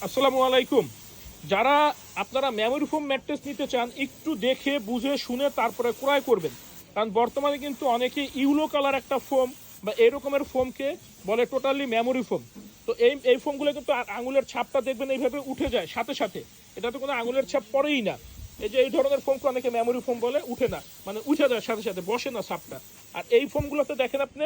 আসসালামু আলাইকুম। যারা আপনারা মেমোরি ফোম ম্যাট্রেস নিতে চান একটু দেখে বুঝে শুনে তারপরে ক্রয় করবেন, কারণ বর্তমানে কিন্তু অনেকে ইউলো কালার একটা ফোম বা এরকমের ফোমকে বলে টোটালি মেমোরি ফোম। তো এই ফোমগুলো কিন্তু আঙুলের ছাপটা দেখবেন এইভাবে উঠে যায় সাথে সাথে, এটা তো কোনো আঙুলের ছাপ পড়েই না। এই যে এই ধরনের ফোমকে অনেকে মেমোরি ফোম বলে, উঠে না, মানে উঠে যায় সাথে সাথে, বসে না ছাপটা। আর এই ফোমগুলোতে দেখেন আপনি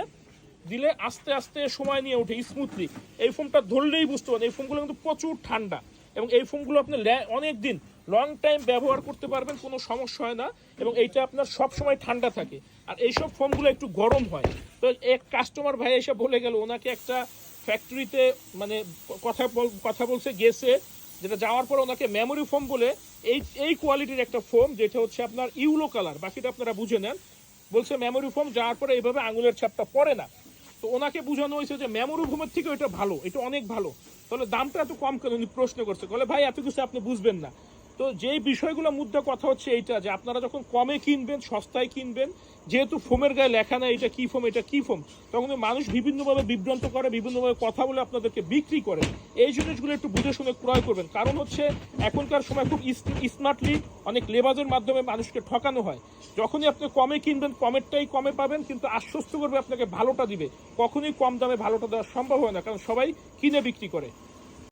দিলে আস্তে আস্তে সময় নিয়ে ওঠে স্মুথলি। এই ফোমটা ধরলেই বুঝতে পারেন এই ফোমগুলো কিন্তু প্রচুর ঠান্ডা, এবং এই ফোমগুলো আপনি অনেক দিন লং টাইম ব্যবহার করতে পারবেন, কোনো সমস্যা হয় না, এবং এইটা আপনার সব সময় ঠান্ডা থাকে। আর এইসব ফোমগুলো একটু গরম হয়। তো এক কাস্টমার ভাই এসে বলে গেল ওনাকে একটা ফ্যাক্টরিতে মানে কথা বলছে গেছে, যেটা যাওয়ার পর ওনাকে মেমোরি ফোম বলে এই কোয়ালিটির একটা ফোম, যেটা হচ্ছে আপনার ইউলো কালার, বাকিটা আপনারা বুঝে নেন, বলছে মেমোরি ফোম যাওয়ার পরে এইভাবে আঙুলের ছাপটা পড়ে না। তো ওনাকে বোঝানো হয়েছে যে মেমোরি ফোমের থেকে এটা ভালো, এটা অনেক ভালো। তাহলে দামটা এত কম কেন, উনি প্রশ্ন করছে, বলে ভাই এত কিছু আপনি বুঝবেন না। তো যেই বিষয়গুলো মুদ্রা কথা হচ্ছে এইটা, যে আপনারা যখন কমে কিনবেন, সস্তায় কিনবেন, যেহেতু ফোমের গায়ে লেখা নাই এটা কি ফোম এটা কি ফোম, তখন মানুষ বিভিন্নভাবে বিভ্রান্ত করে, বিভিন্নভাবে কথা বলে আপনাদেরকে বিক্রি করে। এই জিনিসগুলো একটু বুঝে শুনে ক্রয় করবেন, কারণ হচ্ছে এখনকার সময় খুব স্মার্টলি অনেক লেবাজের মাধ্যমে মানুষকে ঠকানো হয়। যখনই আপনি কমে কিনবেন কমেরটাই কমে পাবেন, কিন্তু আশ্বস্ত করবে আপনাকে ভালোটা দিবে, কখনোই কম দামে ভালোটা দেওয়া সম্ভব হয় না, কারণ সবাই কিনে বিক্রি করে।